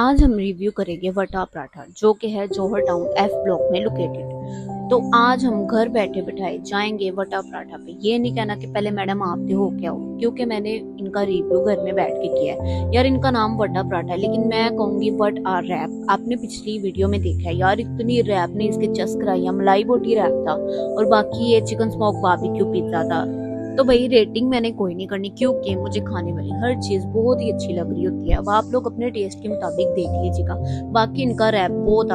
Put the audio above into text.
आज हम रिव्यू करेंगे वटा पराठा जो कि है जौहर टाउन एफ ब्लॉक में लोकेटेड। तो आज हम घर बैठे बिठाए जाएंगे वटा पराठा पे। ये नहीं कहना कि पहले मैडम आप हो क्या हो, क्योंकि मैंने इनका रिव्यू घर में बैठ के किया है। यार इनका नाम वटा पराठा है लेकिन मैं कहूंगी वट आर रैप। आपने पिछली वीडियो में देखा है यार, इतनी रैप ने इसके चस कराई। मलाई बोटी रैप था और बाकी ये चिकन स्मोक बारबेक्यू पिज्जा था। तो भाई रेटिंग मैंने कोई नहीं करनी, क्योंकि मुझे खाने वाली हर चीज बहुत ही अच्छी लग रही होती है। अब आप लोग अपने टेस्ट के मुताबिक देख लीजिएगा। बाकी इनका रैप बहुत